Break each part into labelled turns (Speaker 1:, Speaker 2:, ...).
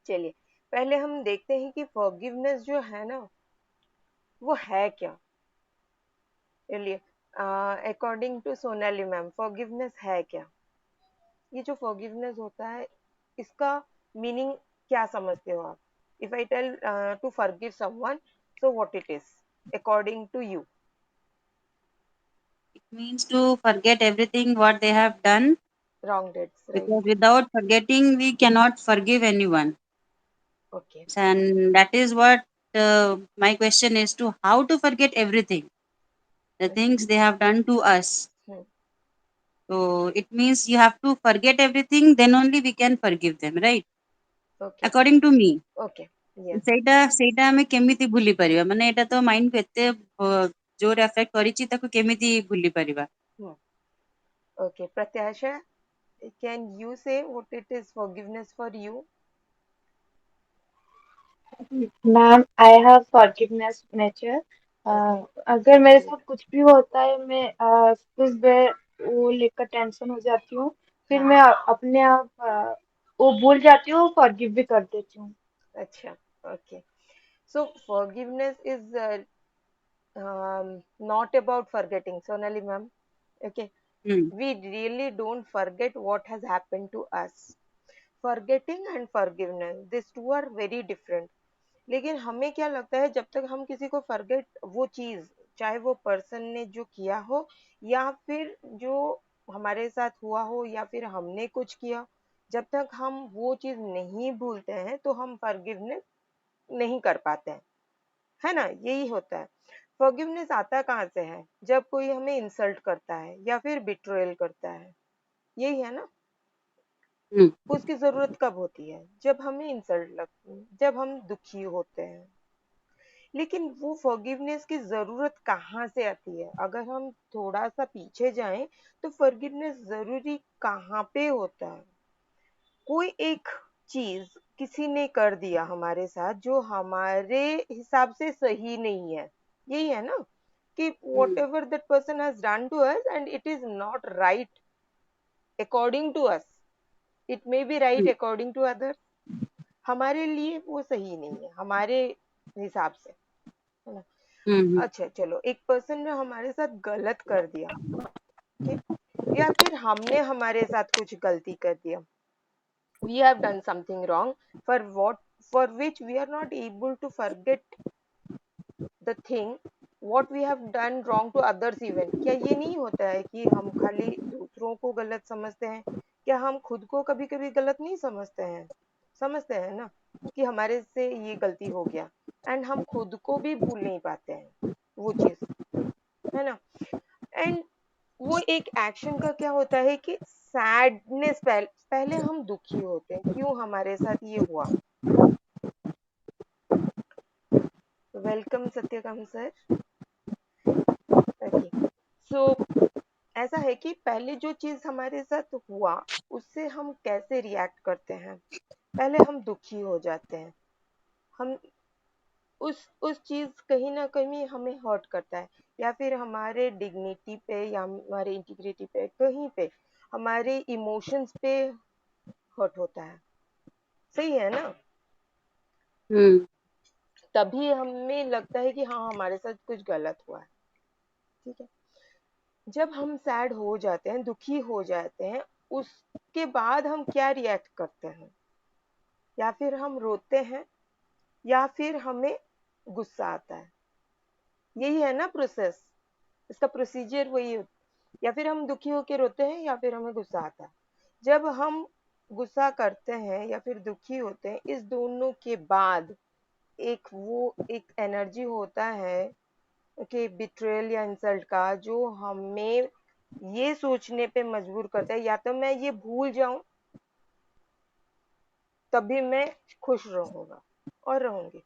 Speaker 1: चलिए पहले हम देखते हैं कि फॉरगिवनेस जो है ना वो है क्या। चलिए according to Sonali ma'am forgiveness है क्या। ये जो फॉरगिवनेस होता है इसका मीनिंग क्या समझते हो आप। If I tell to forgive someone so what it is according to you.
Speaker 2: It means to forget everything what they have done,
Speaker 1: wrong deeds right.
Speaker 2: because without forgetting we cannot forgive anyone.
Speaker 1: Okay.
Speaker 2: And that is what my question is, to how to forget everything, the
Speaker 1: okay.
Speaker 2: things they have done to us.
Speaker 1: Hmm.
Speaker 2: So it means you have to forget everything, then only we can forgive them, right?
Speaker 1: Okay.
Speaker 2: According to me.
Speaker 1: Okay. Yes.
Speaker 2: ସେଇଟା ଆମେ କେମିତି ଭୁଲି ପାରିବା, ମାନେ ଏଇଟା ତ mind କୁ ଏତେ ଜୋର ଆଫେକ୍ଟ କରିଛି, ତାକୁ କେମିତି ଭୁଲି ପାରିବା?
Speaker 1: ओके प्रत्याशा can you say what it is forgiveness for you।
Speaker 3: Ma'am I have forgiveness nature.
Speaker 1: Okay.
Speaker 3: अगर मेरे साथ
Speaker 1: गुड।
Speaker 3: कुछ भी होता है मैं कुछ देर वो लेकर टेंशन हो जाती हूँ, फिर
Speaker 1: हाँ।
Speaker 3: मैं अपने आप वो भूल जाती हूँ, फॉरगिव भी कर देती हूँ।
Speaker 1: अच्छा। Okay so forgiveness is not about forgetting Sonali ma'am. Okay,
Speaker 2: hmm
Speaker 1: we really don't forget what has happened to us. Forgetting and forgiveness, these two are very different. लेकिन हमें क्या लगता है जब तक हम किसी को फॉरगेट वो चीज चाहे वो पर्सन ने जो किया हो या फिर जो हमारे साथ हुआ हो या फिर हमने कुछ किया, जब तक हम वो चीज नहीं भूलते हैं तो हम फॉरगिवनेस नहीं कर पाते हैं, है ना। यही होता है। फॉरगिवनेस आता कहाँ से है, जब कोई हमें इंसल्ट करता है या फिर बिट्रोयल करता है, यही है ना।
Speaker 2: हम्म
Speaker 1: उसकी जरूरत कब होती है, जब हमें इंसल्ट लगती है, जब हम दुखी होते हैं। लेकिन वो फॉरगिवनेस की जरूरत कहाँ से आती है, अगर हम थोड़ा सा पीछे जाएं तो फॉरगिवनेस जरूरी कहाँ पे होता है। कोई एक चीज किसी ने कर दिया हमारे साथ जो हमारे हिसाब से सही नहीं है, यही है ना कि what
Speaker 2: hmm
Speaker 1: ever that person has done to us and it is not right according to us, it may be right
Speaker 2: hmm
Speaker 1: according to other, हमारे लिए वो सही नहीं है हमारे हिसाब से, है ना।
Speaker 2: हम्म
Speaker 1: अच्छा चलो एक पर्सन ने हमारे साथ गलत कर दिया, ठीक, या फिर हमने हमारे साथ कुछ गलती कर दिया, we have done something wrong for what, for which we are not able to forget the thing what we have done wrong to others even। क्या ये नहीं होता है कि हम खाली दूसरों को गलत समझते हैं, क्या हम खुद को कभी कभी गलत नहीं समझते हैं, समझते हैं ना कि हमारे से ये गलती हो गया, एंड हम खुद को भी भूल नहीं पाते हैं वो चीज, है ना। एंड वो एक एक्शन का क्या होता है कि सैडनेस पहले हम दुखी होते हैं क्यों हमारे साथ ये हुआ। Welcome Satyakam sir. Okay so ऐसा है कि पहले जो चीज हमारे साथ हुआ उससे हम कैसे रिएक्ट करते हैं, पहले हम दुखी हो जाते हैं, हम उस चीज कहीं ना कहीं हमें हर्ट करता है, या फिर हमारे डिग्निटी पे या हमारे इंटीग्रिटी पे कहीं पे हमारे इमोशंस पे हर्ट होता है, सही है ना।
Speaker 2: हम्म
Speaker 1: तभी हमें लगता है कि हाँ हमारे साथ कुछ गलत हुआ है, ठीक है। जब हम सैड हो जाते हैं दुखी हो जाते हैं उसके बाद हम क्या रिएक्ट करते हैं, या फिर हम रोते हैं या फिर हमें गुस्सा आता है, यही है ना प्रोसेस, इसका प्रोसीजर वही होता है। या फिर हम दुखी होकर रोते हैं या फिर हमें गुस्सा आता है। जब हम गुस्सा करते हैं या फिर दुखी होते हैं इस दोनों के बाद एक वो एक एनर्जी होता है कि बिट्रेयल या इंसल्ट का जो हमें ये सोचने पे मजबूर करता है या तो मैं ये भूल जाऊं तभी मैं खुश रहूंगा और रहूंगी,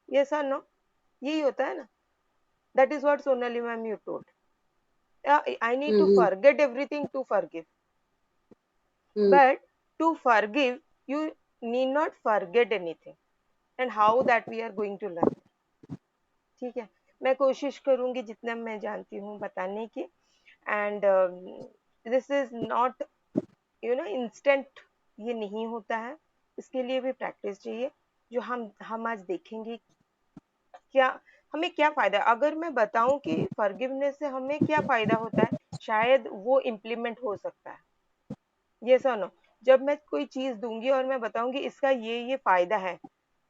Speaker 1: ये सर नो, यही होता है ना। That is what Sonali ma'am you told, I need to
Speaker 2: hmm
Speaker 1: forget everything to forgive,
Speaker 2: hmm
Speaker 1: but to forgive you need not forget anything, and how that we are going to learn, ठीक है। मैं कोशिश करूंगी जितना मैं जानती हूँ बताने की, and this is not you know instant, ये नहीं होता है, इसके लिए भी प्रैक्टिस चाहिए, जो हम आज देखेंगे क्या हमें क्या फायदा है। अगर मैं बताऊं कि फॉरगिवनेस से हमें क्या फायदा होता है, शायद वो इम्प्लीमेंट हो सकता है। ये सुनो, जब मैं कोई चीज दूंगी और मैं बताऊंगी इसका ये फायदा है,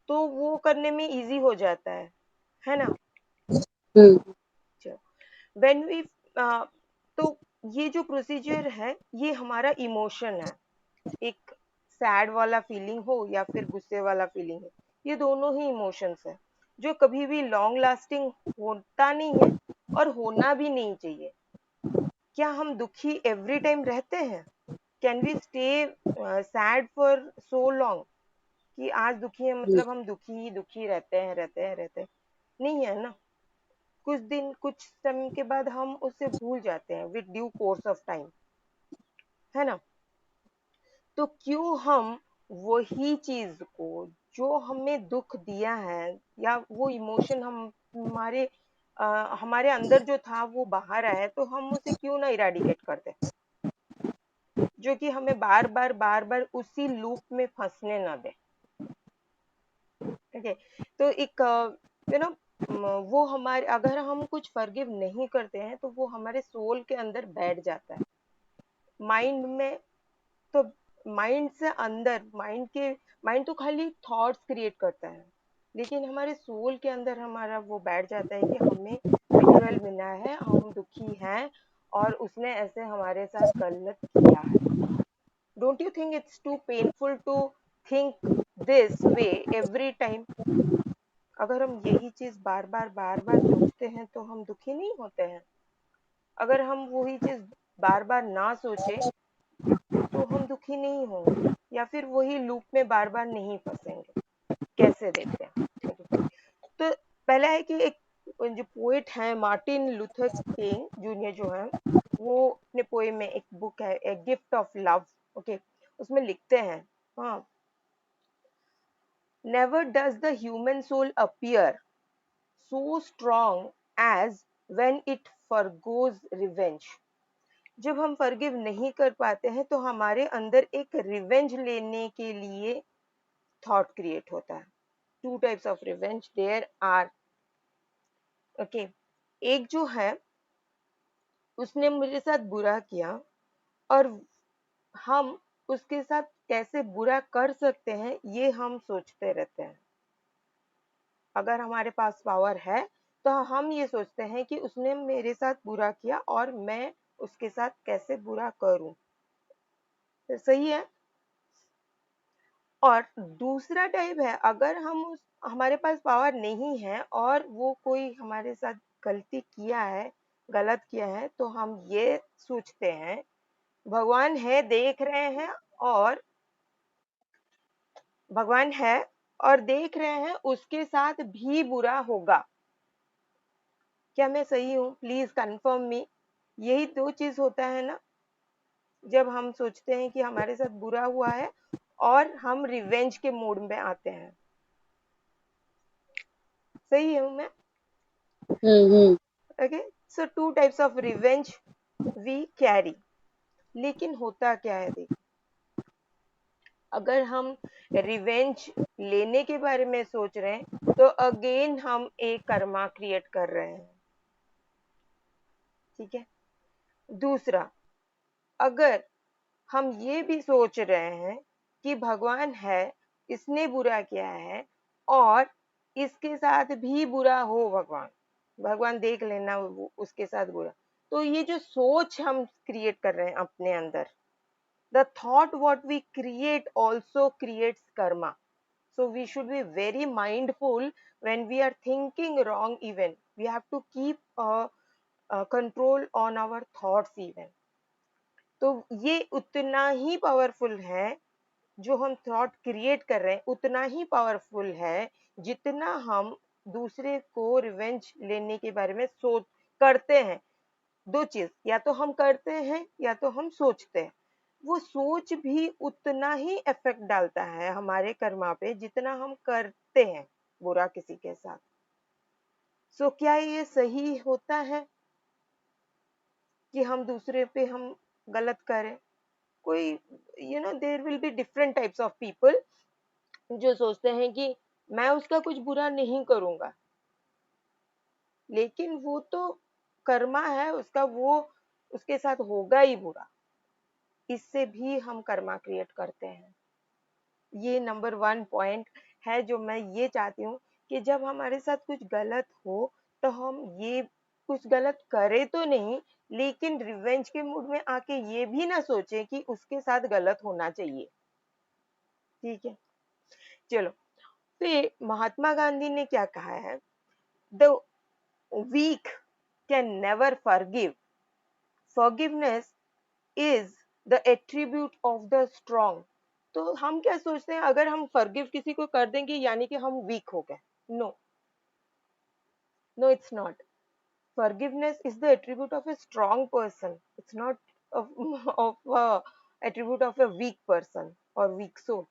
Speaker 1: तो वो करने में इजी हो जाता है ना।
Speaker 2: हम्म
Speaker 1: व्हेन वी तो ये जो प्रोसीजर है ये हमारा इमोशन है, एक सैड वाला फीलिंग हो या फिर गुस्से वाला फीलिंग है, ये दोनों ही इमोशंस है जो कभी भी लॉन्ग लास्टिंग होता नहीं है और होना भी नहीं चाहिए। क्या हम दुखी एवरी टाइम रहते हैं? Can we stay sad for so long कि आज दुखी है मतलब हम दुखी रहते हैं? नहीं है ना। कुछ दिन कुछ समय के बाद हम उससे भूल जाते हैं with due course of time, है ना। तो क्यों हम वही चीज को जो हमें दुख दिया है या वो इमोशन हमारे अंदर जो था वो बाहर आया है, तो हम उसे क्यों ना इराडिकेट करते, जो कि हमें बार बार उसी लूप में फंसने ना दे। ठीक है। तो एक वो हमारे, अगर हम कुछ फॉरगिव नहीं करते हैं तो वो हमारे सोल के अंदर बैठ जाता है, माइंड में। तो माइंड से अंदर, माइंड तो खाली थॉट्स क्रिएट करता है, लेकिन हमारे सोल के अंदर हमारा वो बैठ जाता है कि हमें बिट्रेयल मिला है, हम दुखी हैं और उसने ऐसे हमारे साथ गलत किया है। Don't you think it's too painful to think this way every time? अगर हम यही चीज बार बार सोचते हैं तो हम दुखी नहीं होते हैं? अगर हम वही चीज बार बार ना सोचे तो हम दुखी नहीं होंगे, या फिर वही लूप में बार बार नहीं फंसेंगे। कैसे देखते हैं? ठीक है। तो पहला है कि एक जो पोएट है मार्टिन लूथर किंग जूनियर जो है, वो अपने पोएम में, एक बुक है a gift of love, okay, उसमें लिखते हैं, हाँ, never does the human soul appear so strong as when it forgoes revenge। जब हम फॉरगिव नहीं कर पाते हैं तो हमारे अंदर एक रिवेंज लेने के लिए थॉट क्रिएट होता है। Two types of revenge there are, okay. एक जो है, उसने मेरे साथ बुरा किया और हम उसके साथ कैसे बुरा कर सकते हैं ये हम सोचते रहते हैं। अगर हमारे पास पावर है तो हम ये सोचते हैं कि उसने मेरे साथ बुरा किया और मैं उसके साथ कैसे बुरा करूं। तो सही है। और दूसरा टाइप है, अगर हमारे पास पावर नहीं है और वो कोई हमारे साथ गलती किया है, गलत किया है, तो हम ये सोचते हैं भगवान है, देख रहे हैं, और भगवान है और देख रहे हैं उसके साथ भी बुरा होगा। क्या मैं सही हूँ? Please confirm me. यही दो चीज होता है ना, जब हम सोचते हैं कि हमारे साथ बुरा हुआ है और हम रिवेंज के मूड में आते हैं। सही हूँ मैं?
Speaker 2: Hmm
Speaker 1: okay. So two types of revenge we carry. लेकिन होता क्या है, देख, अगर हम रिवेंज लेने के बारे में सोच रहे हैं तो अगेन हम एक कर्मा क्रिएट कर रहे हैं। ठीक है। दूसरा, अगर हम ये भी सोच रहे हैं कि भगवान है, इसने बुरा किया है और इसके साथ भी बुरा हो, भगवान भगवान देख लेना उसके साथ बुरा, तो ये जो सोच हम क्रिएट कर रहे हैं अपने अंदर, the thought what we create also creates karma. So we should be very mindful when we are thinking wrong. Even we have to keep control on our thoughts even. तो ये उतना ही पावरफुल है, जो हम थॉट क्रिएट कर रहे हैं उतना ही पावरफुल है जितना हम दूसरे को रिवेंज लेने के बारे में सोच करते हैं। दो चीज, या तो हम करते हैं या तो हम सोचते हैं। वो सोच भी उतना ही इफेक्ट डालता है हमारे कर्मा पे जितना हम करते हैं बुरा किसी के साथ। सो क्या ये सही होता है कि हम दूसरे पे हम गलत करें? कोई, there will be different types of people. जो सोचते हैं कि मैं उसका कुछ बुरा नहीं करूंगा, लेकिन वो तो कर्मा है उसका, वो उसके साथ होगा ही बुरा। इससे भी हम कर्मा क्रिएट करते हैं। ये नंबर 1 पॉइंट है जो मैं ये चाहती हूँ कि जब हमारे साथ कुछ गलत हो तो हम ये कुछ गलत करें तो नहीं, लेकिन रिवेंज के मूड में आके ये भी ना सोचें कि उसके साथ गलत होना चाहिए। ठीक है, चलो। फिर महात्मा गांधी ने क्या कहा है? The weak can never forgive, forgiveness is the attribute of the strong. तो हम क्या सोचते हैं, अगर हम फॉरगिव किसी को कर देंगे यानी कि हम वीक हो गए। No, no, it's not. Forgiveness is the attribute of a strong person. It's not of a attribute of a weak person or weak soul.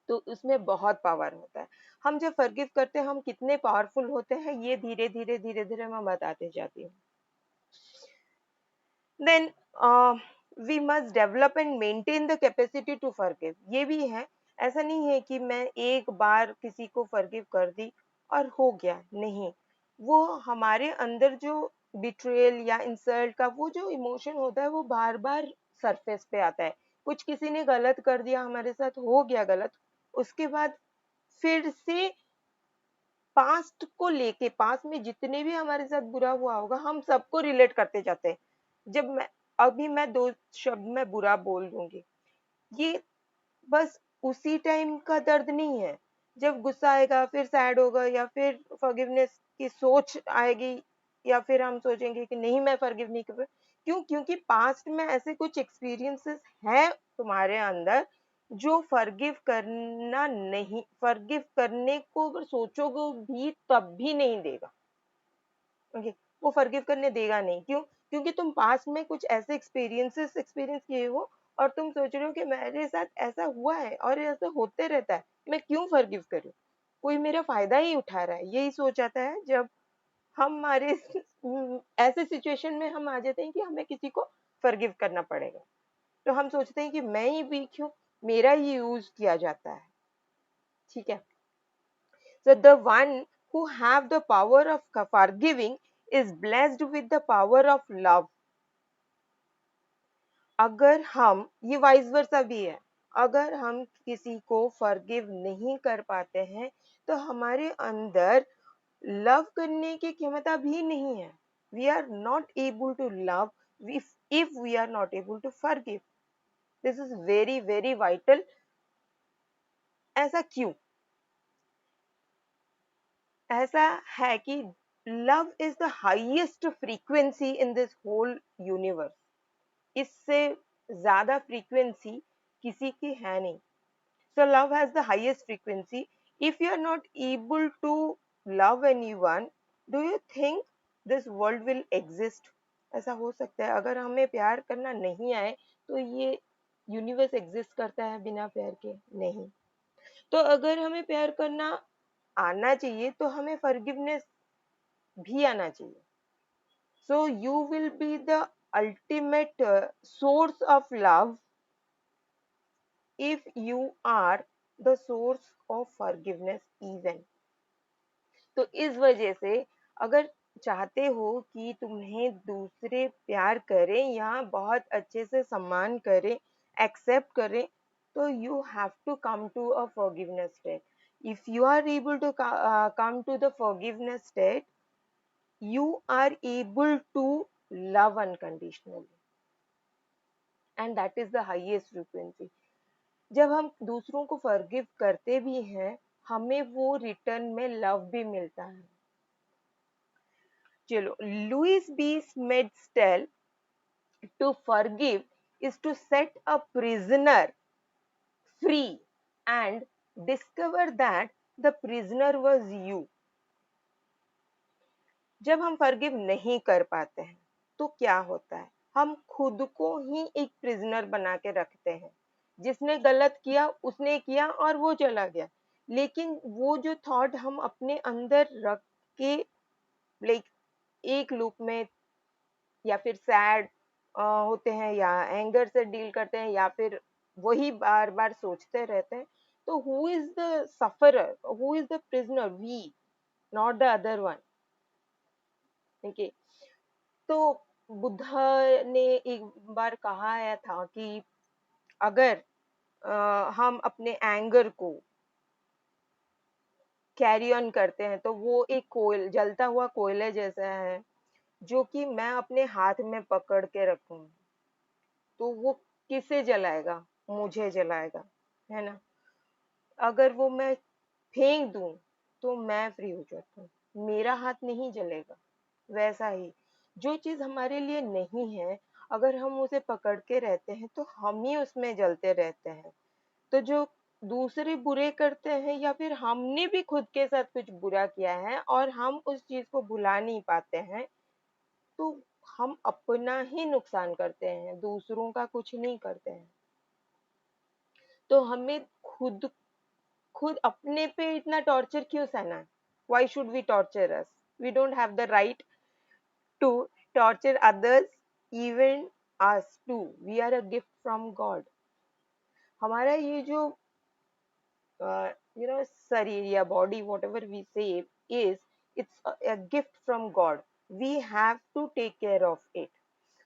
Speaker 1: तो उसमें बहुत पावर होता है। हम जब फॉरगिव करते हैं हम कितने पावरफुल होते हैं, ये धीरे धीरे धीरे धीरे मैं बताते जाती हूँ। Then we must develop and maintain the capacity to forgive. ये भी है, ऐसा नहीं है कि मैं एक बार किसी को फॉरगिव कर दी और हो गया, नहीं। वो हमारे अंदर जो बिट्रेयल या इंसल्ट का वो जो इमोशन होता है वो बार बार सरफेस पे आता है। कुछ किसी ने गलत कर दिया, हमारे साथ हो गया गलत, उसके बाद फिर से पास्ट को लेके, पास्ट में जितने भी हमारे साथ बुरा हुआ होगा हम सबको रिलेट करते जाते हैं। जब मैं अभी मैं 2 शब्द में बुरा बोल दूंगी, ये बस उसी टाइम का दर्द नहीं है। जब गुस्सा आएगा, फिर सैड होगा, या फिर फॉरगिवनेस की सोच आएगी, या फिर हम सोचेंगे कि नहीं मैं फॉरगिव नहीं कर। क्यों? क्योंकि पास्ट में ऐसे कुछ एक्सपीरियंसेस हैं तुम्हारे अंदर जो फॉरगिव करना नहीं, फॉरगिव करने को अगर सोचोगे भी तब भी नहीं देगा। ओके, वो फॉरगिव करने देगा नहीं। क्यों? क्योंकि तुम पास्ट में कुछ ऐसे एक्सपीरियंस किए हो और तुम सोच रहे हो कि मेरे साथ ऐसा हुआ है और ऐसा होते रहता है, मैं क्यों फॉरगिव करूं, कोई मेरा फायदा ही उठा रहा है। यही सोच आता है जब हम हमारे ऐसे सिचुएशन में हम आ जाते हैं कि हमें किसी को फॉरगिव करना पड़ेगा, तो हम सोचते हैं कि मैं ही वीक हूँ, मेरा ही यूज किया जाता है। ठीक है, so the one who have the power of forgiving is blessed with the power of love. अगर हम, ये वाइस वर्सा भी है, अगर हम किसी को फॉरगिव नहीं कर पाते हैं तो हमारे अंदर लव करने की क्षमता भी नहीं है। We are not able to love if we are not able to forgive. This is very very vital. ऐसा क्यों? ऐसा है कि love is the highest frequency in this whole universe. इससे ज्यादा फ्रीक्वेंसी किसी की है नहीं। So love has the highest frequency. If you are not able to love anyone, do you think this world will exist? ऐसा हो सकता है? अगर हमें प्यार करना नहीं आए तो ये यूनिवर्स एग्जिस्ट करता है बिना प्यार के? नहीं। तो अगर हमें प्यार करना आना चाहिए तो हमें फॉरगिवनेस भी आना चाहिए। So you will be the ultimate source of love if you are the source of forgiveness even. तो इस वजह से अगर चाहते हो कि तुम्हें दूसरे प्यार करें या बहुत अच्छे से सम्मान करें, एक्सेप्ट करें, तो you have to come to a forgiveness state. If you are able to come to the forgiveness state, you are able to love unconditionally, and that is the highest frequency. जब हम दूसरों को forgive करते भी हैं हमें वो return में लव भी मिलता है। चलो, Lewis B Smedes tell to forgive is to set a prisoner free and discover that the prisoner was you. जब हम फॉरगिव नहीं कर पाते हैं तो क्या होता है, हम खुद को ही एक प्रिजनर बना के रखते हैं। जिसने गलत किया उसने किया और वो चला गया, लेकिन वो जो थॉट हम अपने अंदर रख के लाइक एक लूप में या फिर सैड होते हैं या एंगर से डील करते हैं या फिर वही बार बार सोचते रहते हैं, तो who is the sufferer, who is the prisoner? We, not the other one. okay, तो बुद्धा ने एक बार कहा आया था कि अगर हम अपने एंगर को कैरी ऑन करते हैं तो वो एक कोयल, जलता हुआ कोयले जैसा है, जो कि मैं अपने हाथ में पकड़ के रखूं तो वो किसे जलाएगा? मुझे जलाएगा, है ना। अगर वो मैं फेंक दूं तो मैं फ्री हो जाता हूँ, मेरा हाथ नहीं जलेगा। वैसा ही जो चीज हमारे लिए नहीं है, अगर हम उसे पकड़ के रहते हैं तो हम ही उसमें जलते रहते हैं। तो जो दूसरे बुरे करते हैं या फिर हमने भी खुद के साथ कुछ बुरा किया है और हम उस चीज को भुला नहीं पाते हैं, तो हम अपना ही नुकसान करते हैं, दूसरों का कुछ नहीं करते हैं। तो हमें खुद खुद अपने पे इतना टॉर्चर क्यों सहना है? Why should we torture us? We don't have the right to torture others, even us too. We are a gift from God. हमारा ये जो शरीर या body, whatever we say, is it's a gift from God. We have to take care of it.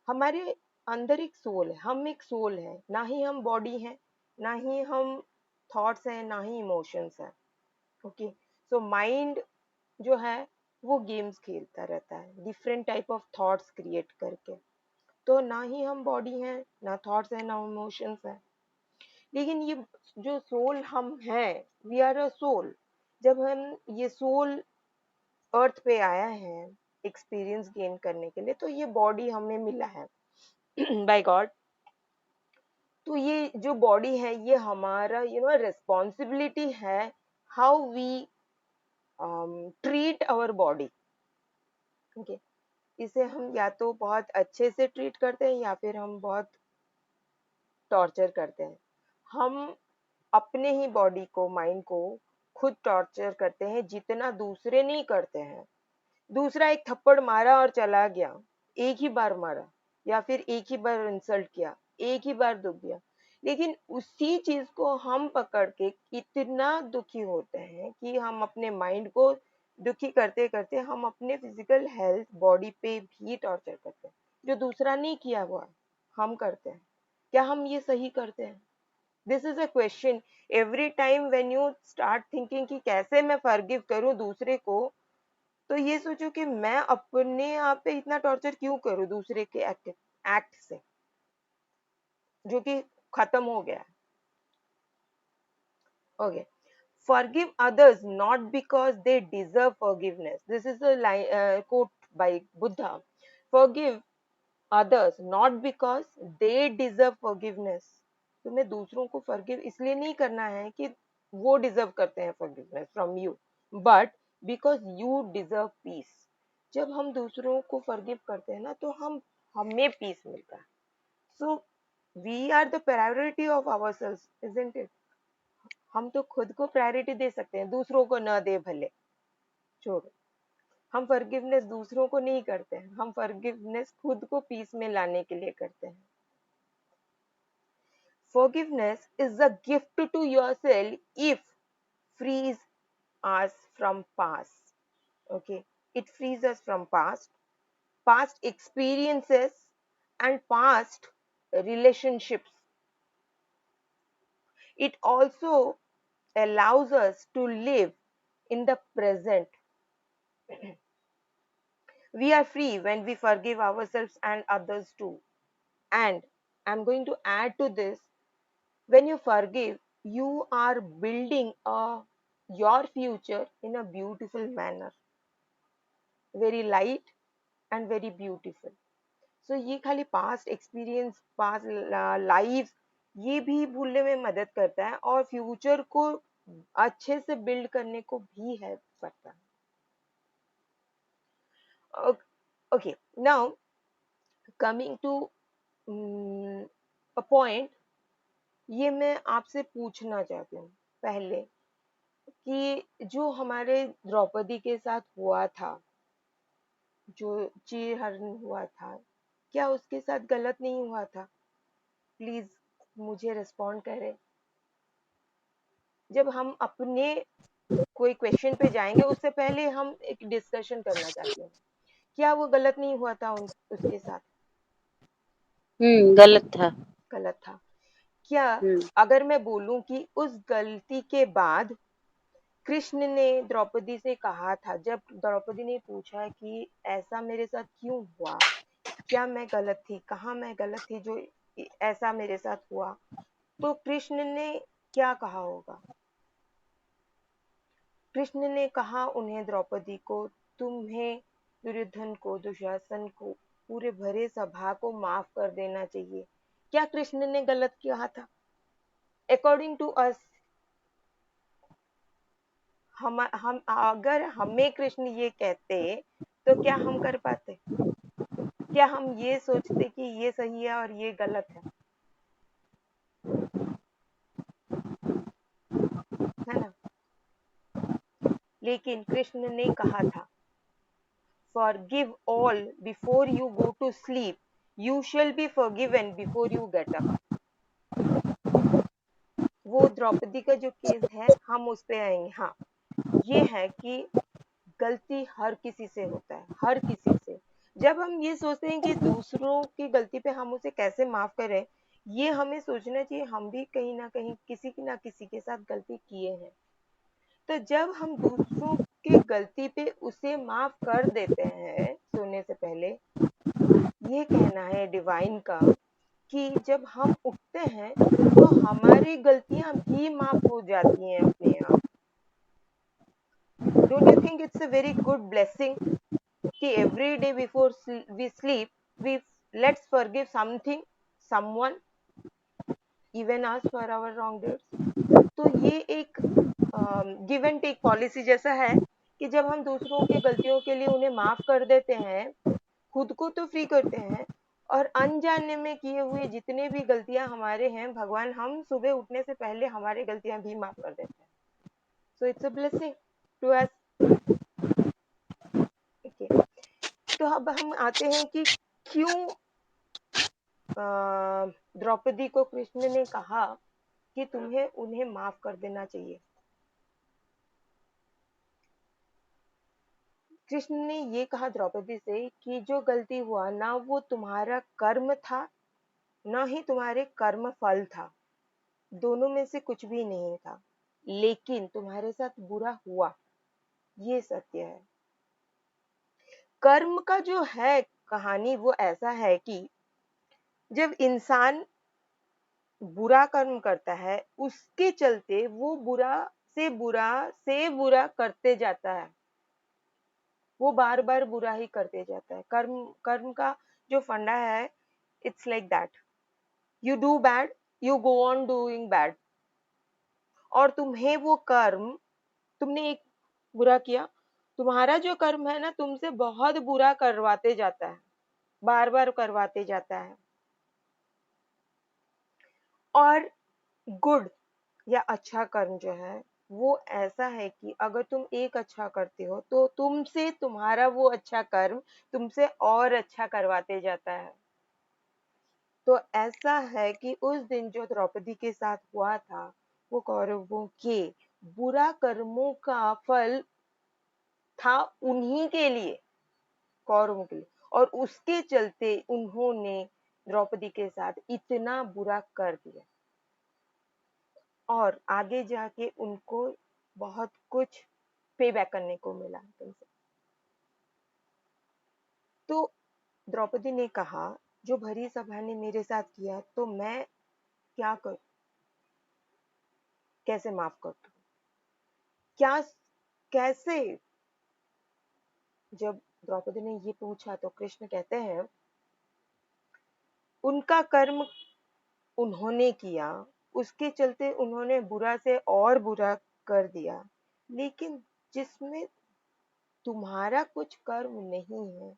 Speaker 1: हमारे अंदर एक soul है, हम एक सोल है, ना ही हम बॉडी है, ना ही हम थॉट्स हैं, ना ही इमोशंस हैं। ओके, सो माइंड जो है वो गेम्स खेलता रहता है different type of thoughts create करके। तो ना ही हम बॉडी हैं, ना थॉट्स हैं, ना इमोशंस हैं। लेकिन ये जो सोल हम हैं, वी आर अ सोल। जब हम ये सोल अर्थ पे आया है एक्सपीरियंस गेन करने के लिए, तो ये बॉडी हमें मिला है बाय गॉड। तो ये जो बॉडी है ये हमारा रिस्पॉन्सिबिलिटी है, how we treat our body. Okay, इसे हम या तो बहुत अच्छे से ट्रीट करते हैं या फिर हम बहुत टॉर्चर करते हैं। हम अपने ही बॉडी को, माइंड को खुद टॉर्चर करते हैं जितना दूसरे नहीं करते हैं। दूसरा एक थप्पड़ मारा और चला गया, एक ही बार मारा या फिर एक ही बार इंसल्ट किया, एक ही बार दुख दिया, लेकिन उसी चीज को हम पकड़ के इतना दुखी होते हैं कि हम अपने माइंड को दुखी करते करते हम अपने फिजिकल हेल्थ, बॉडी पे भी टॉर्चर करते हैं। जो दूसरा नहीं किया हुआ हम करते हैं। क्या हम ये सही करते हैं? This is a question every time when you start thinking कि कैसे मैं फॉरगिव करूं दूसरे को। तो ये सोचो कि मैं अपने आप पे इतना टॉर्चर क्यों करूं दूसरे के एक्ट से, जो कि खत्म हो गया है। Okay, forgive others not because they deserve forgiveness. This is a quote by Buddha. Forgive others not because they deserve forgiveness. तुम्हें दूसरों को forgive इसलिए नहीं करना है कि वो deserve करते हैं forgiveness from you, but because you deserve peace. जब हम दूसरों को forgive करते हैं ना, तो हमें peace मिलता है। So we are the priority of ourselves, isn't it? हम तो खुद को प्रायोरिटी दे सकते हैं, दूसरों को न दे भले, छोड़ो। हम फॉरगिवनेस दूसरों को नहीं करते हैं, हम फॉरगिवनेस खुद को पीस में लाने के लिए करते हैं। Forgiveness is a gift to yourself it frees us from past. Okay, it frees us from past experiences and past relationships. It also allows us to live in the present. We are free when we forgive ourselves and others too. And I'm going to add to this, when you forgive, you are building your future in a beautiful manner, very light and very beautiful. So ये खाली past experience, past lives, ये भी भूलने में मदद करता है और फ्यूचर को अच्छे से बिल्ड करने को भी हेल्प करता है। Okay, now coming to a point, ये मैं आपसे पूछना चाहती हूँ पहले कि जो हमारे द्रौपदी के साथ हुआ था, जो चीरहरण हुआ था, क्या उसके साथ गलत नहीं हुआ था? प्लीज मुझे रिस्पॉन्ड करें। जब हम अपने कोई क्वेश्चन पे जाएंगे उससे पहले हम एक डिस्कशन करना चाहते हैं, क्या वो गलत नहीं हुआ था उसके साथ?
Speaker 2: गलत था।
Speaker 1: गलत था। क्या
Speaker 2: हम्म।
Speaker 1: अगर मैं बोलूं कि उस गलती के बाद कृष्ण ने द्रौपदी से कहा था, जब द्रौपदी ने पूछा कि ऐसा मेरे साथ क्यों हुआ, क्या मैं गलत थी, कहाँ मैं गलत थी जो ऐसा मेरे साथ हुआ, तो कृष्ण ने क्या कहा होगा? कृष्ण ने कहा उन्हें, द्रौपदी को, तुम्हें दुर्योधन को, दुशासन को, पूरे भरे सभा को माफ कर देना चाहिए। क्या कृष्ण ने गलत कहा था? अकॉर्डिंग टू अस, हम अगर हमें कृष्ण ये कहते तो क्या हम कर पाते? क्या हम ये सोचते कि ये सही है और ये गलत है ना? लेकिन कृष्ण ने कहा था, forgive all before you go to sleep, you shall be forgiven before you get up। वो द्रौपदी का जो केस है हम उस पे आएंगे। हाँ, ये है कि गलती हर किसी से होता है, हर किसी से। जब हम ये सोचते हैं कि दूसरों की गलती पे हम उसे कैसे माफ करें, ये हमें सोचना चाहिए हम भी कहीं ना कहीं किसी की ना किसी के साथ गलती किए हैं। तो जब हम दूसरों की गलती पे उसे माफ कर देते हैं सोने से पहले, ये कहना है डिवाइन का कि जब हम उठते हैं तो हमारी गलतियां भी माफ हो जाती हैं अपने आप। Don't you think it's a very good blessing कि every day before we sleep we let's forgive something, someone, even us for our wrong deeds. तो ये एक गिव एंड टेक पॉलिसी जैसा है कि जब हम दूसरों के गलतियों के लिए उन्हें माफ कर देते हैं, खुद को तो फ्री करते हैं, और अनजाने में किए हुए जितने भी गलतियां हमारे हैं, भगवान हम सुबह उठने से पहले हमारी गलतियां भी माफ कर देते हैं। So it's a blessing to us. Okay, तो अब हम आते हैं कि क्यों द्रौपदी को कृष्ण ने कहा कि तुम्हें उन्हें माफ कर देना चाहिए। कृष्ण ने ये कहा द्रौपदी से कि जो गलती हुआ ना वो तुम्हारा कर्म था, ना ही तुम्हारे कर्म फल था, दोनों में से कुछ भी नहीं था, लेकिन तुम्हारे साथ बुरा हुआ, ये सत्य है। कर्म का जो है कहानी वो ऐसा है कि जब इंसान बुरा कर्म करता है, उसके चलते वो बुरा करते जाता है, वो बार बार बुरा ही करते जाता है। कर्म कर्म का जो फंडा है, it's like that, you do bad, you go on doing bad, और तुम्हें वो कर्म, तुमने एक बुरा किया, तुम्हारा जो कर्म है ना तुमसे बहुत बुरा करवाते जाता है, बार बार करवाते जाता है। और गुड या अच्छा कर्म जो है वो ऐसा है कि अगर तुम एक अच्छा करते हो तो तुमसे तुम्हारा वो अच्छा कर्म तुमसे और अच्छा करवाते जाता है। तो ऐसा है कि उस दिन जो द्रौपदी के साथ हुआ था, वो कौरवों के बुरा कर्मों का फल था उन्हीं के लिए, कौरवों के लिए, और उसके चलते उन्होंने द्रौपदी के साथ इतना बुरा कर दिया, और आगे जाके उनको बहुत कुछ पे बैक करने को मिला तुमसे। तो द्रौपदी ने कहा, जो भरी सभा ने मेरे साथ किया तो मैं क्या करूं, कैसे माफ कर दूं, क्या, कैसे? जब द्रौपदी ने ये पूछा तो कृष्ण कहते हैं, उनका कर्म उन्होंने किया, उसके चलते उन्होंने बुरा से और बुरा कर दिया, लेकिन जिसमें तुम्हारा कुछ कर्म नहीं है,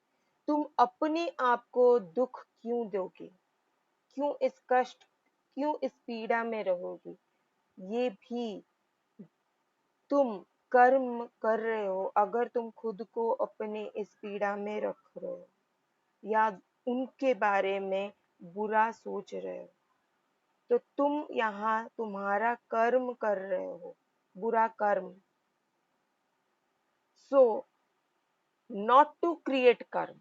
Speaker 1: तुम अपने आप को दुख क्यों दोगे, क्यों इस कष्ट, क्यों इस पीड़ा में रहोगी? ये भी तुम कर्म कर रहे हो अगर तुम खुद को अपने इस पीड़ा में रख रहे हो या उनके बारे में बुरा सोच रहे हो। तो तुम यहाँ तुम्हारा कर्म कर रहे हो, बुरा कर्म। सो नॉट टू क्रिएट कर्म।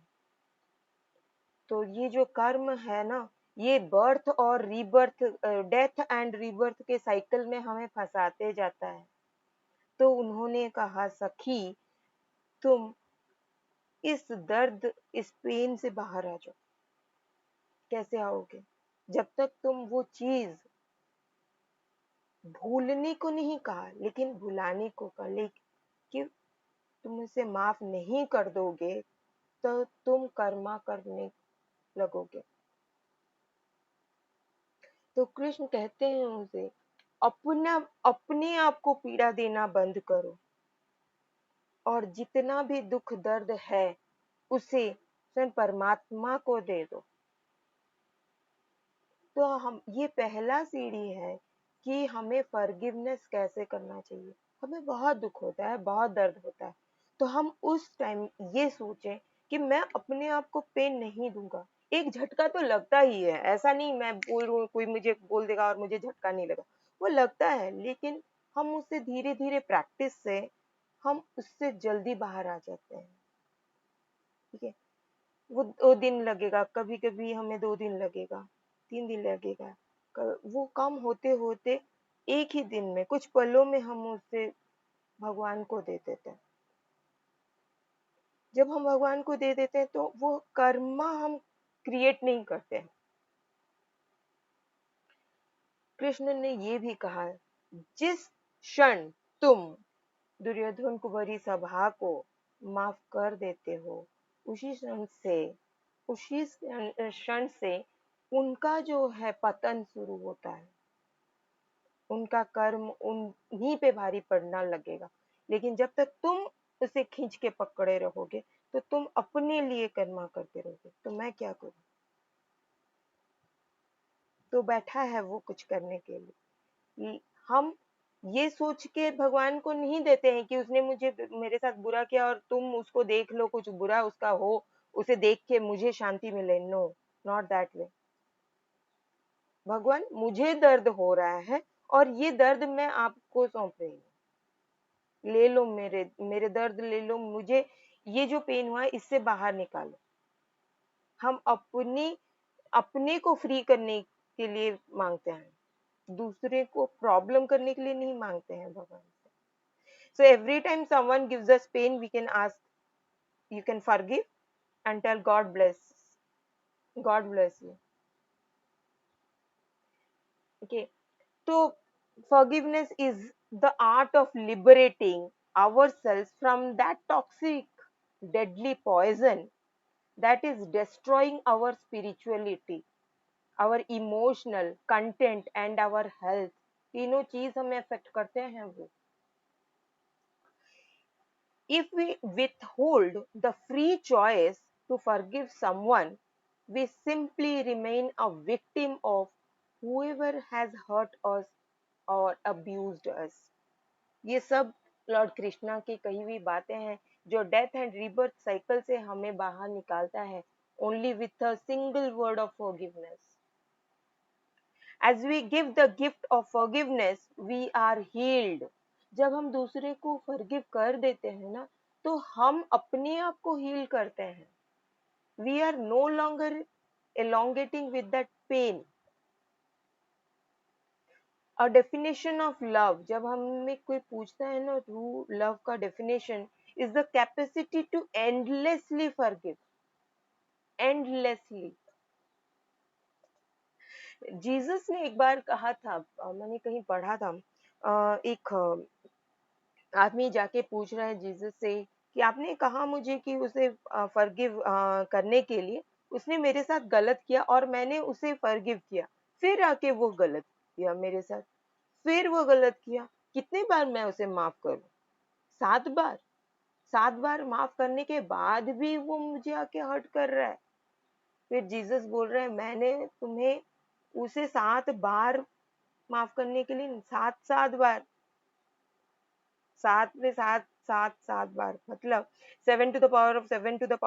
Speaker 1: तो ये जो कर्म है ना, ये बर्थ और रीबर्थ, डेथ एंड रीबर्थ के साइकिल में हमें फंसाते जाता है। तो उन्होंने कहा, सखी तुम इस दर्द, इस पेन से बाहर आ जाओ। कैसे आओगे? जब तक तुम वो चीज, भूलने को नहीं कहा लेकिन भुलाने को कहा, लेकिन कि तुम उसे माफ नहीं कर दोगे तो तुम कर्मा करने लगोगे। तो कृष्ण कहते हैं उसे, अपने आप को पीड़ा देना बंद करो, और जितना भी दुख दर्द है उसे स्वयं परमात्मा को दे दो। तो हम, ये पहला सीढ़ी है कि हमें फॉरगिवनेस कैसे करना चाहिए। हमें बहुत दुख होता है, बहुत दर्द होता है, तो हम उस टाइम ये सोचें कि मैं अपने आप को पेन नहीं दूंगा। एक झटका तो लगता ही है, ऐसा नहीं मैं बोल रही हूँ कोई मुझे बोल देगा और मुझे झटका नहीं लगा, वो लगता है, लेकिन हम उससे धीरे धीरे प्रैक्टिस से हम उससे जल्दी बाहर आ जाते हैं। ठीक है, वो 2 दिन लगेगा, कभी कभी हमें 2 दिन लगेगा, 3 दिन लगेगा, वो कम होते होते एक ही दिन में, कुछ पलों में हम उससे भगवान को दे देते हैं। जब हम भगवान को दे देते हैं तो वो कर्मा हम क्रिएट नहीं करते हैं। कृष्ण ने ये भी कहा, जिस क्षण तुम दुर्योधन कुंवरी सभा को माफ कर देते हो, उसी क्षण से उनका जो है पतन शुरू होता है। उनका कर्म उन्हीं पे भारी पड़ना लगेगा। लेकिन जब तक तुम उसे खींच के पकड़े रहोगे तो तुम अपने लिए कर्मा करते रहोगे। तो मैं क्या करूं? तो बैठा है वो कुछ करने के लिए। हम ये सोच के भगवान को नहीं देते हैं कि उसने मुझे, मेरे साथ बुरा किया और तुम उसको देख लो, कुछ बुरा उसका हो, उसे देख के मुझे शांति मिले। No, not that way. भगवान, मुझे दर्द हो रहा है और ये दर्द मैं आपको सौंप रही हूँ, ले लो, मेरे मेरे दर्द ले लो, मुझे ये जो पेन हुआ है इससे बाहर निकालो। हम अपने को फ्री करने के लिए मांगते हैं, दूसरे को प्रॉब्लम करने के लिए नहीं मांगते हैं भगवान से। So every time someone gives us pain, we can ask, you can forgive and tell God bless you. Okay. So forgiveness is the art of liberating ourselves from that toxic, deadly poison that is destroying our spirituality, our emotional content and our health. तीनों चीज हमें affect करते हैं वो। If we withhold the free choice to forgive someone, we simply remain a victim of whoever has hurt us or abused us. ये सब Lord Krishna की कही हुई बातें हैं जो डेथ एंड रीबर्थ साइकिल से हमें बाहर निकालता है, only with a single word of forgiveness. As we give the gift of forgiveness, we are healed. जब हम दूसरे को फॉरगिव कर देते हैं ना, तो हम अपने आप को हील करते हैं। We are no longer elongating with that pain. A definition of love, जब हमें कोई पूछता है ना true love का definition, is the capacity to endlessly forgive. Endlessly. Jesus ने एक बार कहा था, मैंने कहीं पढ़ा था, एक आदमी जाके पूछ रहा है जीसस से कि आपने कहा मुझे कि उसे फॉरगिव करने के लिए, उसने मेरे साथ गलत किया और मैंने उसे फॉरगिव किया, फिर आके वो गलत किया मेरे साथ, फिर वो गलत किया, कितने बार मैं उसे माफ करूं? 7 बार। 7 बार माफ करने के बाद भी वो मुझे आके हर्ट कर रहा है। फिर जीसस बोल रहे हैं, मैंने तुम्हें उसे 7 बार माफ करने के लिए, 7 बार, 7 में 7 मतलब 7 to the power of 7 to the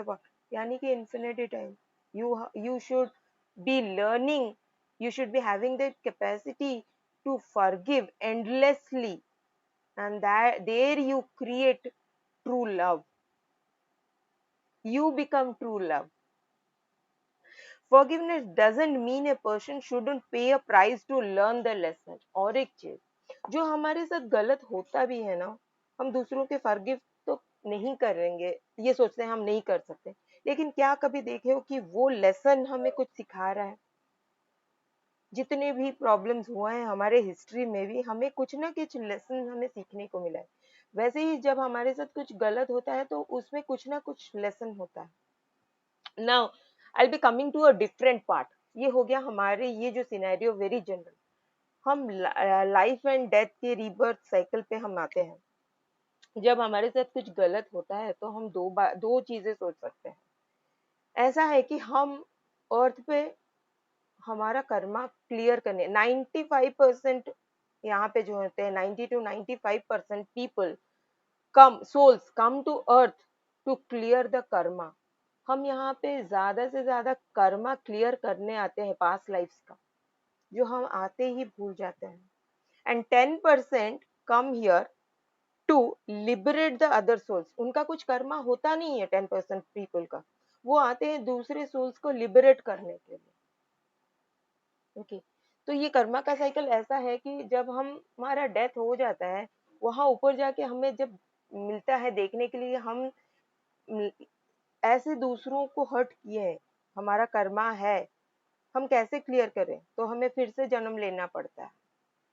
Speaker 1: power, यानी कि infinity time. You should be learning You should be having the capacity to forgive endlessly, and that there you create true love. You become true love. Forgiveness doesn't mean a person shouldn't pay a price to learn the lesson. और एक चीज, जो हमारे साथ गलत होता भी है ना, हम दूसरों के फॉरगिव तो नहीं करेंगे, ये सोचते हैं हम नहीं कर सकते, लेकिन क्या कभी देखे हो कि वो लेसन हमें कुछ सिखा रहा है? जितने भी प्रॉब्लम्स हुए हैं हमारे हिस्ट्री में भी, हमें कुछ ना कुछ लेसन हमें सीखने को मिला है। वैसे ही जब हमारे साथ कुछ गलत होता है तो उसमें कुछ ना कुछ लेसन होता है। Now I be coming to a different part. ये हो गया हमारे ये जो सिनेरियो वेरी जनरल। हम लाइफ एंड डेथ के रीबर्थ साइकिल पे हम आते हैं। जब हमारे साथ कुछ गलत होता है तो हम दो चीजें सोच सकते हैं। ऐसा है कि हम अर्थ पे हमारा कर्मा क्लियर करने 95% यहाँ पे जो होते हैं 90 to 95% people come souls come to earth to clear the karma. हम यहाँ पे ज्यादा से ज्यादा कर्मा क्लियर करने आते हैं पास्ट लाइफ्स का, जो हम आते ही भूल जाते हैं। And 10% come here to liberate the other souls. उनका कुछ कर्मा होता नहीं है 10% पीपल का, वो आते हैं दूसरे सोल्स को लिबरेट करने के लिए। ओके, तो ये कर्मा का साइकिल ऐसा है कि जब हमारा डेथ हो जाता है, वहां ऊपर जाके हमें जब मिलता है देखने के लिए हम ऐसे दूसरों को हर्ट किए हैं, हमारा कर्मा है, हम कैसे क्लियर करें? तो हमें फिर से जन्म लेना पड़ता है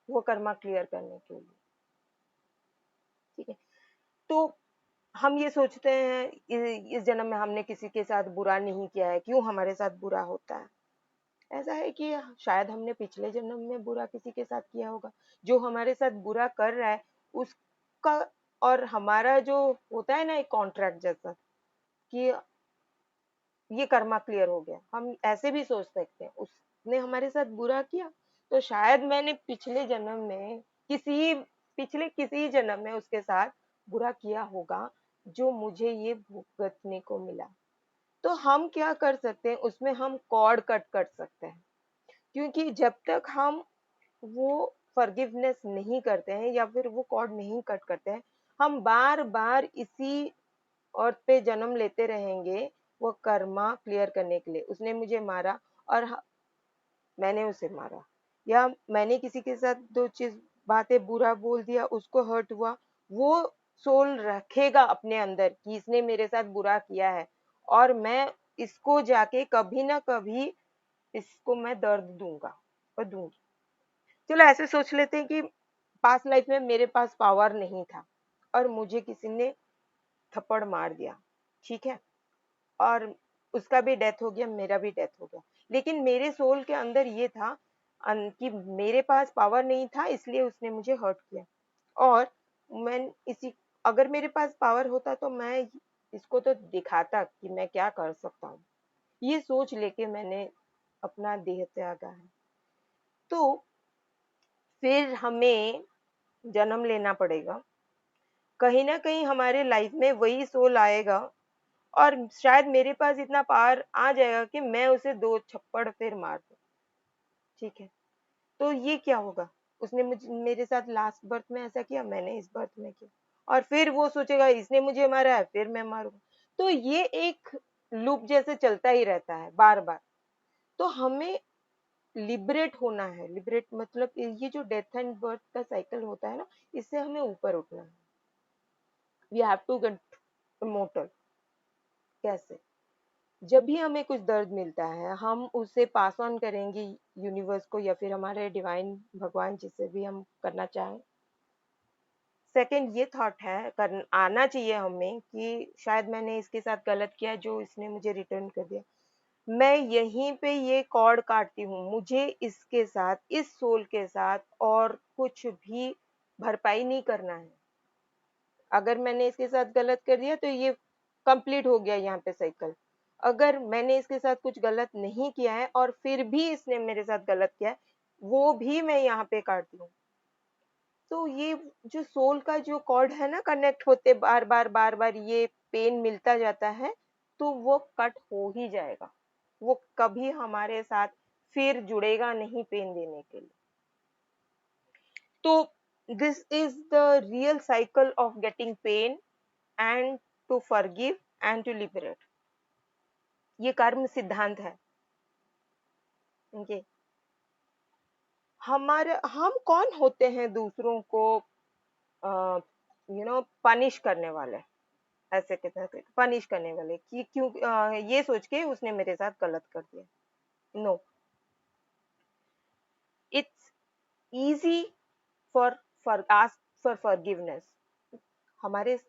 Speaker 1: वो कर्मा क्लियर करने के लिए। ठीक है, तो हम ये सोचते हैं इस जन्म में हमने किसी के साथ बुरा नहीं किया है, क्यों हमारे साथ बुरा होता है? ऐसा है कि शायद हमने पिछले जन्म में बुरा किसी के साथ किया होगा। जो हमारे साथ बुरा कर रहा है उसका और हमारा जो होता है ना एक कॉन्ट्रैक्ट जैसा, कि ये कर्मा क्लियर हो गया, हम ऐसे भी सोच सकते हैं। उसने हमारे साथ बुरा किया तो शायद मैंने पिछले जन्म में किसी जन्म में उसके साथ बुरा किया होगा, जो मुझे ये भुगतने को मिला। तो हम क्या कर सकते हैं उसमें, हम कॉर्ड कट कर सकते हैं। क्योंकि जब तक हम वो फॉरगिवनेस नहीं करते हैं या फिर वो कॉर्ड नहीं कट करते हैं, हम बार बार इसी अर्थ पे जन्म लेते रहेंगे वो कर्मा क्लियर करने के लिए। उसने मुझे मारा और मैंने उसे मारा, या मैंने किसी के साथ दो चीज बातें बुरा बोल दिया, उसको हर्ट हुआ, वो सोल रखेगा अपने अंदर कि इसने मेरे साथ बुरा किया है और मैं इसको जाके कभी ना कभी इसको मैं दर्द दूंगा और दूंगी। चलो ऐसे सोच लेते हैं कि पास्ट लाइफ में मेरे पास पावर नहीं था और मुझे किसी ने थप्पड़ मार दिया, ठीक है, और उसका भी डेथ हो गया, मेरा भी डेथ हो गया। लेकिन मेरे सोल के अंदर ये था कि मेरे पास पावर नहीं था इसलिए उसने मुझे हर्ट किया, और मैं इसी अगर मेरे पास पावर होता तो मैं इसको तो दिखाता कि मैं क्या कर सकता हूँ। ये सोच लेके मैंने अपना देह त्यागा है। तो फिर हमें जन्म लेना पड़ेगा, कहीं ना कहीं हमारे लाइफ में वही सोल आएगा और शायद मेरे पास इतना पावर आ जाएगा कि मैं उसे 2 थप्पड़ फिर मार दूं। ठीक है, तो ये क्या होगा? उसने मुझे मेरे साथ लास्ट बर्थ में ऐसा किया, मैंने इस बर्थ में किया, और फिर वो सोचेगा इसने मुझे मारा है फिर मैं मारूंगा। तो ये एक लूप जैसे चलता ही रहता है बार बार। तो हमें लिबरेट होना है। लिबरेट मतलब ये जो डेथ एंड बर्थ का साइकिल होता है ना, इससे हमें ऊपर उठना है। We have to get immortal. कैसे? जब भी हमें कुछ दर्द मिलता है हम उसे पास ऑन करेंगे यूनिवर्स को या फिर हमारे डिवाइन भगवान जिससे भी हम करना चाहें। सेकंड ये थॉट है आना चाहिए हमें कि शायद मैंने इसके साथ गलत किया जो इसने मुझे रिटर्न कर दिया, मैं यहीं पे ये कॉर्ड काटती हूँ, मुझे इसके साथ इस सोल के साथ और कुछ भी भरपाई नहीं करना है। अगर मैंने इसके साथ गलत कर दिया तो ये कंप्लीट हो गया यहाँ पे साइकिल। अगर मैंने इसके साथ कुछ गलत नहीं किया है और फिर भी इसने मेरे साथ गलत किया है, वो भी मैं यहाँ पे काटती हूँ। तो ये जो सोल का जो कॉर्ड है ना, कनेक्ट होते बार बार बार बार ये पेन मिलता जाता है, तो वो कट हो ही जाएगा। वो कभी हमारे साथ फिर जुड़ेगा नहीं पेन देने के लिए। तो this is the real cycle of getting pain and to forgive and to liberate. ये कर्म सिद्धांत है। ओके, हम कौन होते हैं दूसरों को पनिश करने वाले, ऐसे कहते हैं पनिश करने वाले कि क्यों ये सोच के उसने मेरे साथ गलत कर दिया। No, it's easy for ask for forgiveness.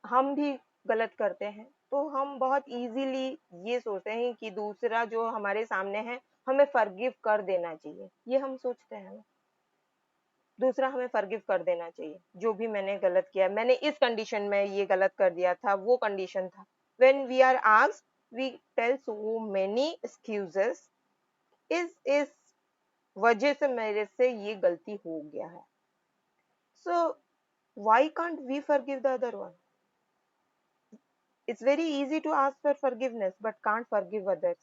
Speaker 1: हम भी गलत करते हैं तो हम बहुत इजीली ये सोचते हैं कि दूसरा जो हमारे सामने है हमें फॉरगिव कर देना चाहिए। ये हम सोचते हैं ना, दूसरा हमें फॉरगिव कर देना चाहिए। जो भी मैंने गलत किया, मैंने इस कंडीशन में ये गलत कर दिया था, वो कंडीशन था। When we are asked we tell so many excuses, इस वजह से मेरे से ये गलती हो गया है। So why can't we forgive the other one? It's very easy to ask for forgiveness but can't forgive others.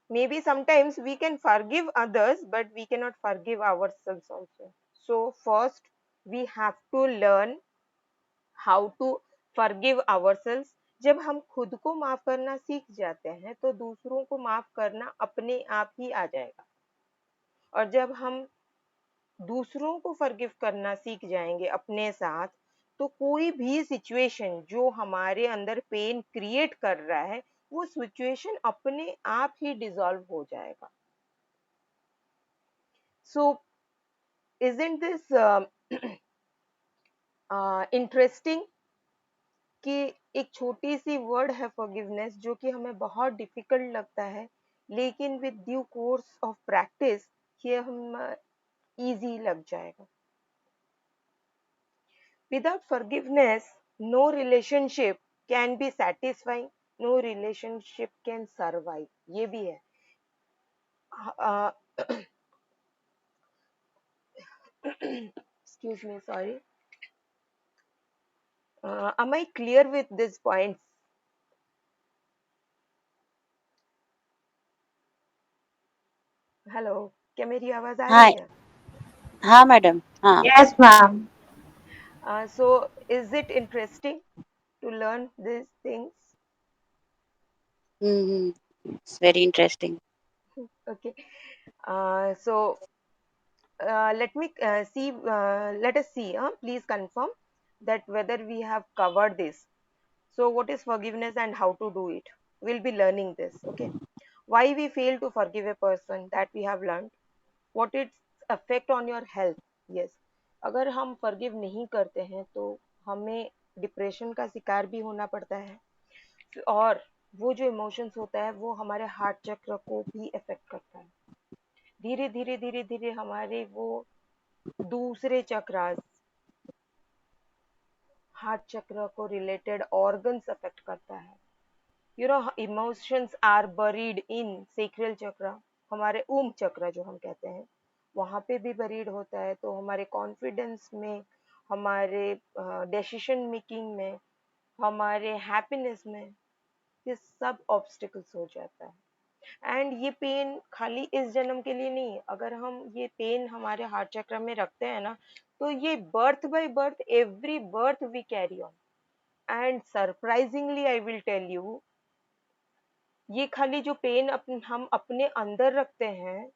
Speaker 1: Maybe sometimes we can forgive others but we cannot forgive ourselves also. So first we have to learn how to forgive ourselves. जब हम खुद को माफ करना सीख जाते हैं तो दूसरों को माफ करना अपने आप ही आ जाएगा। और जब हम दूसरों को फॉरगिव करना सीख जाएंगे अपने साथ, तो कोई भी सिचुएशन जो हमारे अंदर पेन क्रिएट कर रहा है वो सिचुएशन अपने आप ही डिसॉल्व हो जाएगा। सो इजंट दिस इंटरेस्टिंग कि एक छोटी सी वर्ड है फॉरगिवनेस, जो कि हमें बहुत डिफिकल्ट लगता है, लेकिन with due course of practice ये हम इजी लग जाएगा। Without forgiveness, no relationship can be satisfying, no relationship can survive. ये भी है। uh, excuse me, sorry. Am I clear with these points? Hello, क्या मेरी आवाज आ
Speaker 2: हाँ
Speaker 1: रही है?
Speaker 2: हाँ मैडम, हाँ।
Speaker 3: Yes, ma'am.
Speaker 1: So is it interesting to learn these things?
Speaker 2: It's very interesting.
Speaker 1: Okay. So let us see, please confirm that whether we have covered this. So what is forgiveness and how to do it? We'll be learning this. Okay, why we fail to forgive a person, that we have learned. What its effect on your health? Yes, अगर हम forgive नहीं करते हैं तो हमें depression का शिकार भी होना पड़ता है, और वो जो इमोशंस होता है वो हमारे हार्ट चक्र को भी इफेक्ट करता है। धीरे धीरे धीरे धीरे हमारे वो दूसरे चक्रास, हार्ट चक्र को रिलेटेड ऑर्गन्स अफेक्ट करता है। Emotions are buried in sacral chakra, हमारे ऊम चक्र जो हम कहते हैं, वहां पे भी बरीड होता है। तो हमारे कॉन्फिडेंस में, हमारे डिसीजन मेकिंग में, हमारे हैप्पीनेस में, ये सब ऑब्स्टिकल्स हो जाता है। एंड ये पेन खाली इस जन्म के लिए नहीं, अगर हम ये पेन हमारे हार्ट चक्र में रखते हैं ना, तो ये birth by birth, every birth we carry on. And surprisingly I will tell you, ये खाली जो पेन हम अपने अंदर रखते हैं,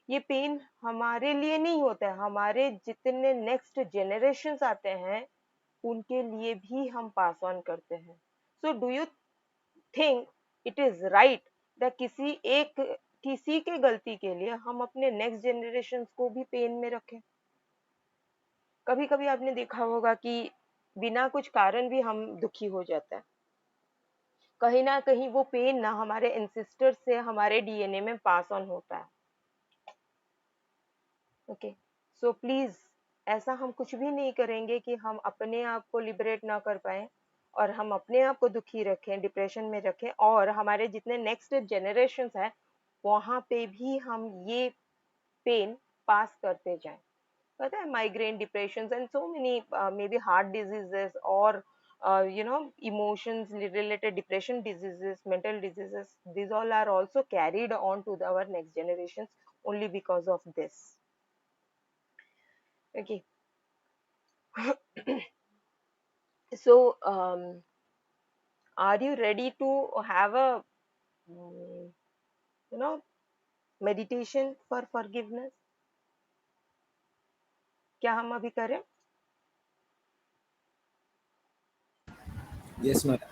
Speaker 1: ये पेन हमारे लिए नहीं होता है, हमारे जितने नेक्स्ट जनरेशंस आते हैं उनके लिए भी हम पास ऑन करते हैं। So do you think it is right that किसी के गलती के लिए हम अपने नेक्स्ट जनरेशन को भी पेन में रखें? कभी कभी आपने देखा होगा कि बिना कुछ कारण भी हम दुखी हो जाता है। कहीं ना कहीं वो पेन ना हमारे एंसेस्टर से हमारे डीएनए में पास ऑन होता है। ओके, सो प्लीज ऐसा हम कुछ भी नहीं करेंगे कि हम अपने आप को लिबरेट ना कर पाए और हम अपने आप को दुखी रखें, डिप्रेशन में रखें, और हमारे जितने नेक्स्ट जनरेशन है वहां पे भी हम ये पेन पास करते जाएं। पता है, migraine, depression and so many may be heart diseases और emotions related depression diseases, mental diseases, these all are also carried on to our next generations only because of this. Okay. So are you ready to have a mm, you know meditation for forgiveness? क्या हम अभी करें?
Speaker 4: Yes, madam.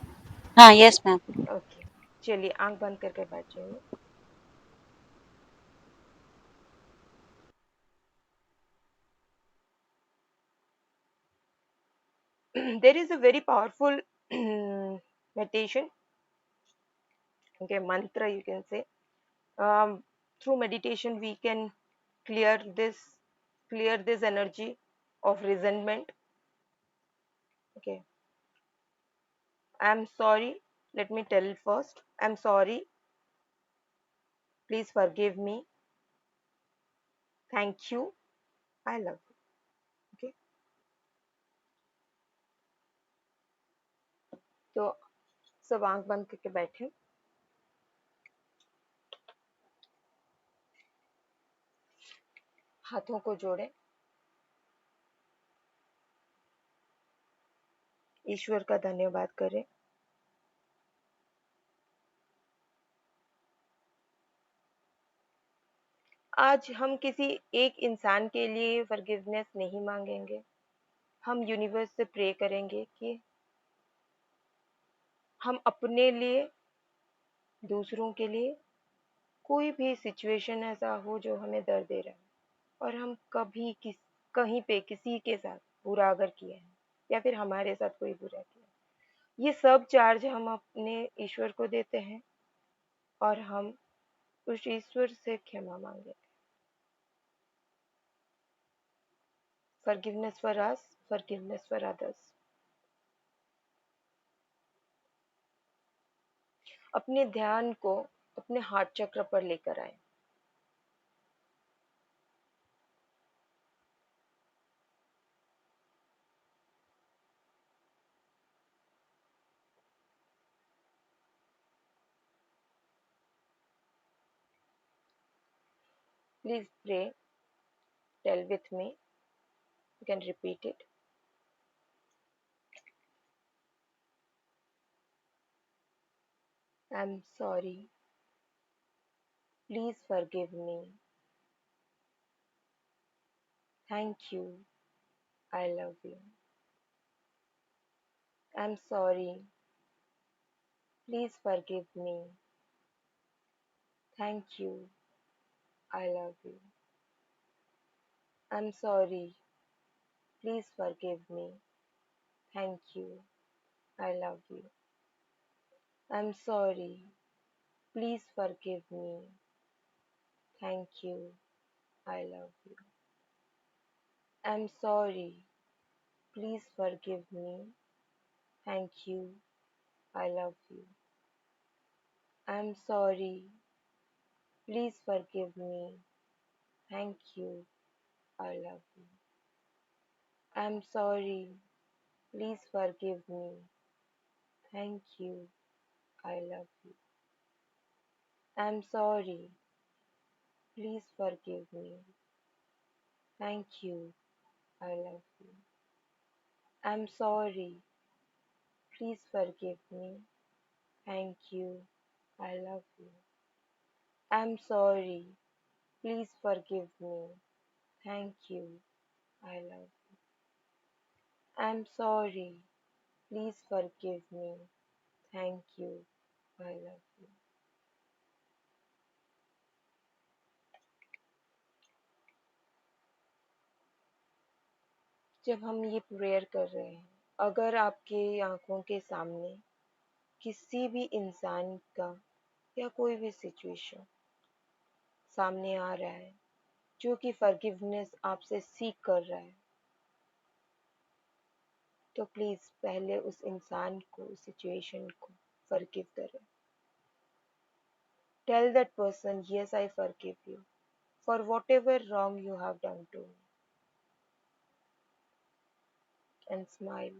Speaker 2: हाँ, yes ma'am.
Speaker 1: Okay, चलिए आंख बंद करके बैठ जाइए। There is a very powerful meditation, okay, mantra you can say. Through meditation we can clear this clear this energy of resentment. Okay, I'm sorry. Let me tell first. I'm sorry. Please forgive me. Thank you. I love you. Okay. तो सब आंख बंद करके बैठे, हाथों को जोड़े, ईश्वर का धन्यवाद करें। आज हम किसी एक इंसान के लिए फॉरगिवनेस नहीं मांगेंगे, हम यूनिवर्स से प्रे करेंगे कि हम अपने लिए, दूसरों के लिए, कोई भी सिचुएशन ऐसा हो जो हमें दर्द दे रहा है और हम कभी कहीं पे किसी के साथ बुरा अगर किए हैं या फिर हमारे साथ कोई बुरा किया, ये सब चार्ज हम अपने ईश्वर को देते हैं और हम उस ईश्वर से क्षमा मांगे। Forgiveness for us, forgiveness for others. अपने ध्यान को अपने हार्ट चक्र पर लेकर आए। Please pray, tell with me, you can repeat it. I'm sorry, please forgive me, thank you, I love you. I'm sorry, please forgive me, thank you, I love you. I'm sorry, please forgive me, thank you, I love you. I'm sorry, please forgive me, thank you, I love you. I'm sorry, please forgive me, thank you, I love you. I'm sorry, please forgive me, thank you, I love you. I'm sorry, please forgive me, thank you, I love you. I'm sorry, please forgive me, thank you, I love you. I'm sorry, please forgive me, thank you, I love you. I'm sorry, please forgive me, thank you, I love you. I'm sorry, please forgive me, thank you, I love you. जब हम ये prayer कर रहे हैं, अगर आपके आंखों के सामने किसी भी इंसान का या कोई भी सिचुएशन सामने आ रहा है जो कि फॉरगिवनेस आपसे सीख कर रहा है, तो प्लीज पहले उस इंसान को, उस सिचुएशन को फॉरगिव करें। Tell that person, yes I forgive you for whatever wrong you have done to me, and smile.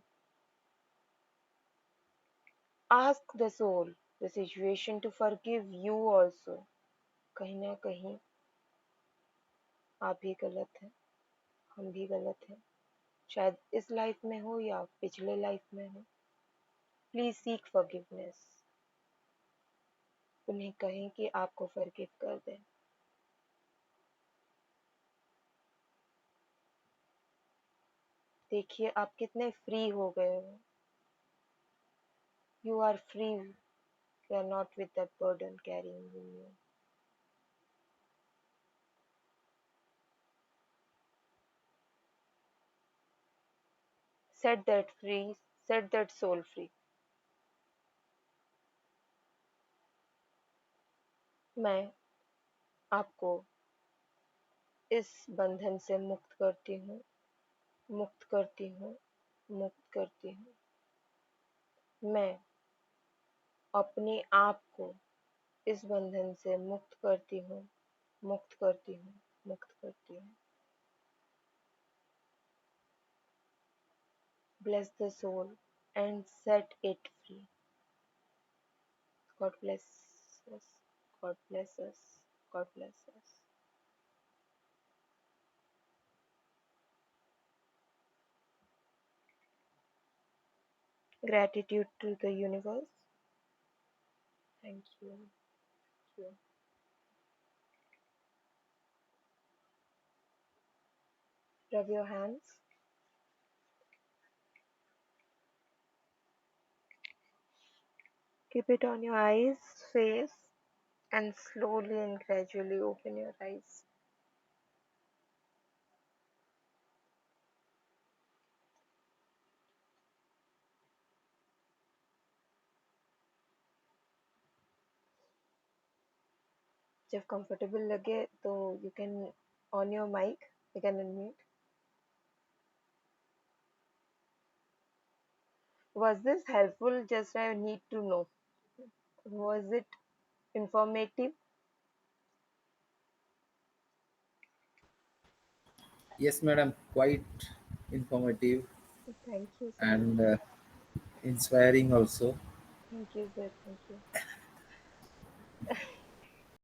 Speaker 1: Ask the soul, the situation to forgive you also. कहीं ना कहीं आप भी गलत हैं, हम भी गलत हैं, शायद इस लाइफ में हो या पिछले लाइफ में हो। प्लीज सीक फॉरगिवनेस, उन्हें कहें कि आपको फॉरगिव कर दें। देखिए आप कितने फ्री हो गए हो। You are free, you are not with that burden carrying in you. Set that free, set that soul free. मैं आपको इस बंधन से मुक्त करती हूँ, मुक्त करती हूँ, मुक्त करती हूँ। मैं अपने आप को इस बंधन से मुक्त करती हूँ, मुक्त करती हूँ, मुक्त करती हूँ। Bless the soul and set it free. God bless us. God bless us. God bless us. Gratitude to the universe. Thank you. Thank you. Rub your hands. Keep it on your eyes, face, and slowly and gradually open your eyes. जब comfortable लगे तो you can on your mic, you can unmute. Was this helpful? Just I need to know. Was it informative?
Speaker 4: Yes, madam, quite informative
Speaker 1: Thank you so much.
Speaker 4: and inspiring also.
Speaker 1: Thank you, sir. Thank you.